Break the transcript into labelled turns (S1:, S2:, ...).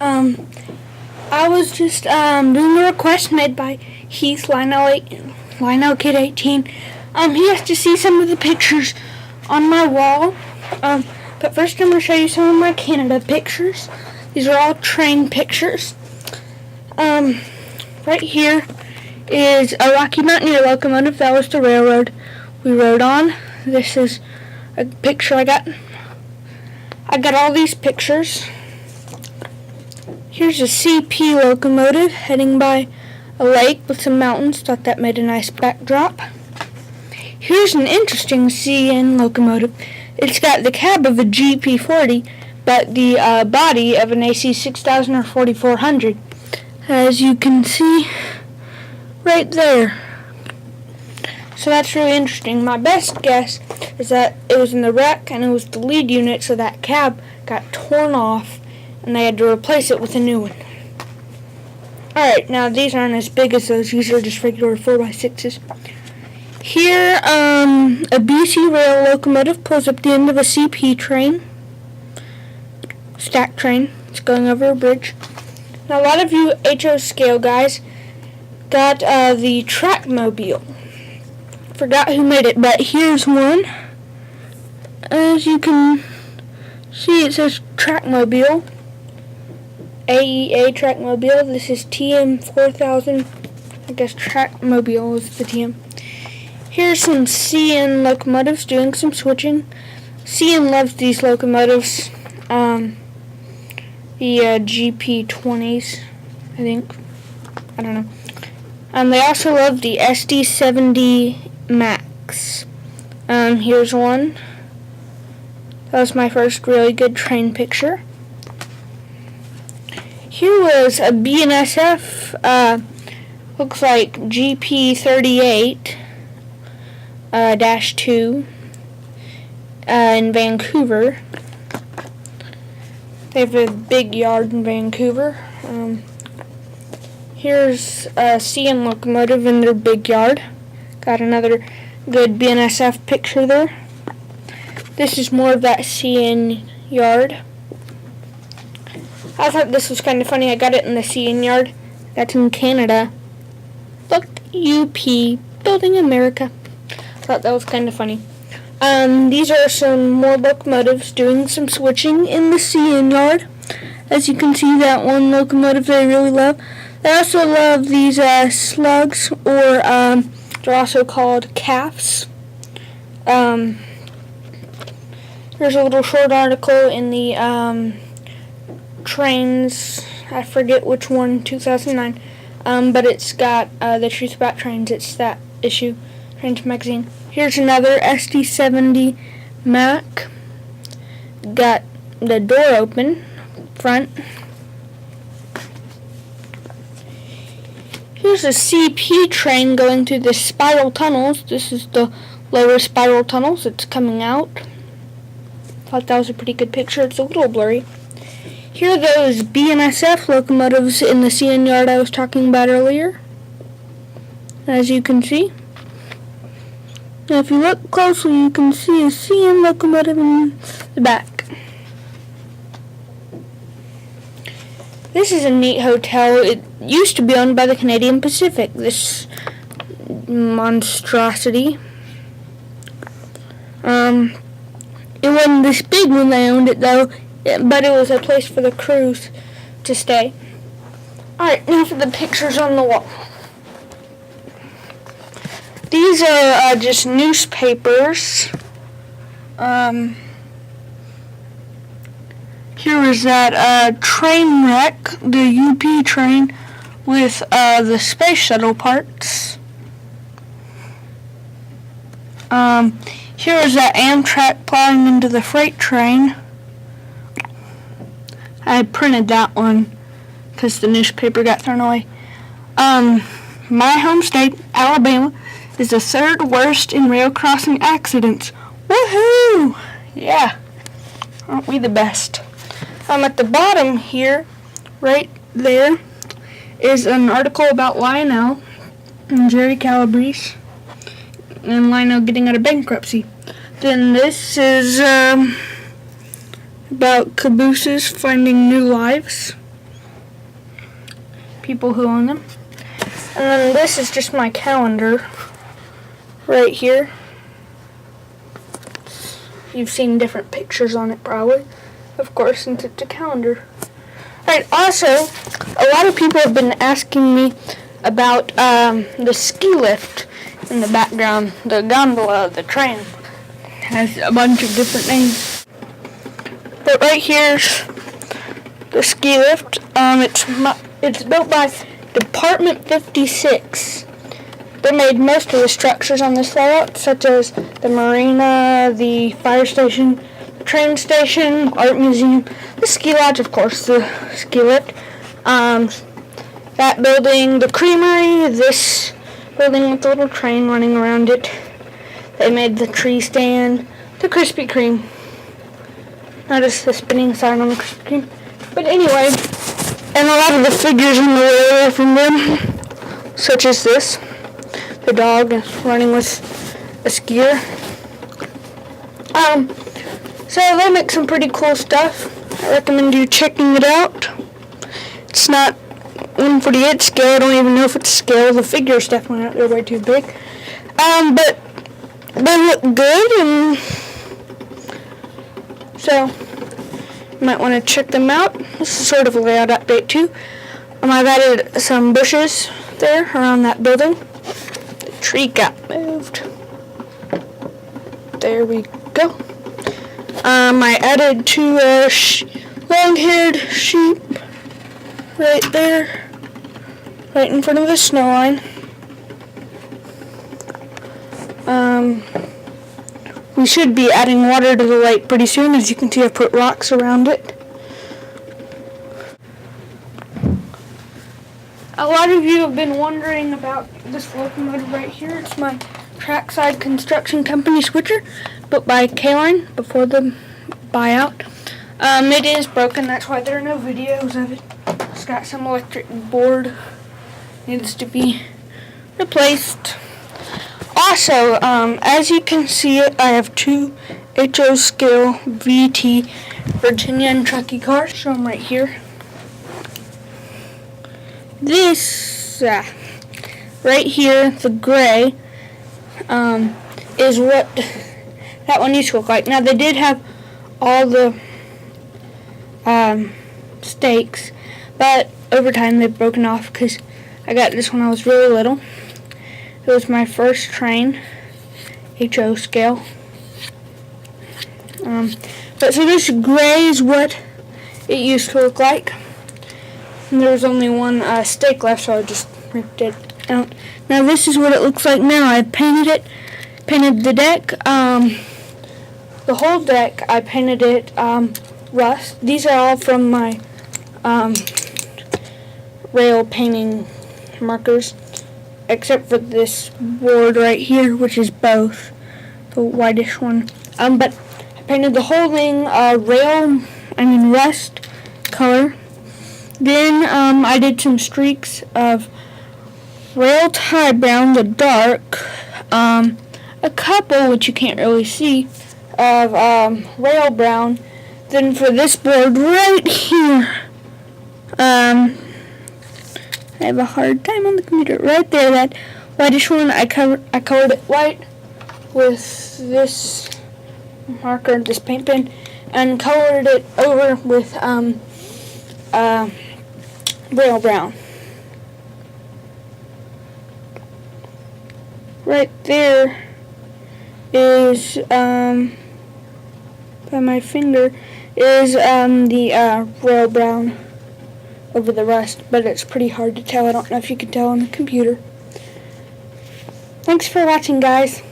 S1: Um, I was just doing a request made by Heath Lionel Kid 18. He has to see some of the pictures on my wall. But first I'm going to show you some of my Canada pictures. These are all train pictures. Right here is a Rocky Mountaineer locomotive. That was the railroad we rode on. This is a picture I got. I got all these pictures. Here's a CP locomotive heading by a lake with some mountains. Thought that made a nice backdrop. Here's an interesting CN locomotive. It's got the cab of a GP40, but the body of an AC 6000 or 4400. As you can see right there. So that's really interesting. My best guess is that it was in the wreck and it was the lead unit, so that cab got torn off and they had to replace it with a new one. Alright, now these aren't as big as those. These are just regular 4x6s. Here, a BC rail locomotive pulls up the end of a CP train. Stack train. It's going over a bridge. Now, a lot of you HO scale guys got the Trackmobile. Forgot who made it, but here's one. As you can see, it says Trackmobile. AEA Trackmobile. This is TM4000. I guess Trackmobile is the TM. Here's some CN locomotives doing some switching. CN loves these locomotives. The GP20s, I think. I don't know. They also love the SD70 Max. Here's one. That was my first really good train picture. Here was a BNSF, looks like GP38 -2 in Vancouver. They have a big yard in Vancouver. Here's a CN locomotive in their big yard. Got another good BNSF picture there. This is more of that CN yard. I thought this was kind of funny. I got it in the CN yard. That's in Canada. Look, UP, Building America. Thought that was kind of funny. These are some more locomotives doing some switching in the CN yard. As you can see, that one locomotive they really love. They also love these slugs, or they're also called calves. Here's a little short article in the Trains, I forget which one, 2009, but it's got the truth about trains. It's that issue, Trains magazine. Here's another SD70 Mac. Got the door open, front. Here's a CP train going through the spiral tunnels. This is the lower spiral tunnels. It's coming out. Thought that was a pretty good picture. It's a little blurry. Here are those BNSF locomotives in the CN yard I was talking about earlier. As you can see. Now if you look closely, you can see a CN locomotive in the back. This is a neat hotel. It used to be owned by the Canadian Pacific, this monstrosity. It wasn't this big when they owned it though, but it was a place for the crews to stay. Alright, now for the pictures on the wall. These are just newspapers. Here is that train wreck, the UP train, with the space shuttle parts. Here is that Amtrak plowing into the freight train. I printed that one because the newspaper got thrown away. My home state, Alabama, is the third worst in rail crossing accidents. Woohoo! Yeah, aren't we the best? At the bottom here, right there, is an article about Lionel and Jerry Calabrese and Lionel getting out of bankruptcy. Then this is about cabooses finding new lives. people who own them. And then this is just my calendar right here. You've seen different pictures on it probably, of course, since it's a calendar. Alright, also, a lot of people have been asking me about the ski lift in the background, the gondola, the train. It has a bunch of different names. But right here's the ski lift. It's built by Department 56. They made most of the structures on this layout, such as the marina, the fire station, the train station, art museum, the ski lodge, of course, the ski lift, that building, the creamery, this building with the little train running around it. They made the tree stand, the Krispy Kreme. Notice the spinning sign on the Krispy Kreme. But anyway, and a lot of the figures in the way from them, such as this. The dog running with a skier. So they make some pretty cool stuff. I recommend you checking it out. It's not 1/48 scale. I don't even know if it's scale. The figures definitely aren't. They're way too big. But they look good, and so you might want to check them out. This is sort of a layout update too. I've added some bushes there around that building. Tree got moved. There we go. I added two long-haired sheep right there, right in front of the snow line. We should be adding water to the lake pretty soon. As you can see, I put rocks around it. A lot of you have been wondering about this locomotive right here. It's my Trackside Construction Company switcher, built by K-Line before the buyout. It is broken, that's why there are no videos of it. It's got some electric board, needs to be replaced. Also, as you can see, I have two HO scale VT Virginia and Truckee cars. Show them right here. This right here, the gray, is what that one used to look like. Now they did have all the stakes, but over time they've broken off because I got this when I was really little. It was my first train, HO scale. But so this gray is what it used to look like. And there was only one stake left, so I just ripped it out. Now this is what it looks like now. I painted it, painted the deck, the whole deck. I painted it rust. These are all from my rail painting markers, except for this board right here, which is both the whitish one. But I painted the whole thing rust color. Then I did some streaks of rail tie brown, the dark, a couple, which you can't really see, of rail brown. Then for this board right here, I have a hard time on the computer. Right there, that whitish one, I colored it white with this marker, this paint pen, and colored it over with rail brown. Right there is by my finger is the rail brown over the rust, but it's pretty hard to tell. I don't know if you can tell on the computer. Thanks for watching, guys.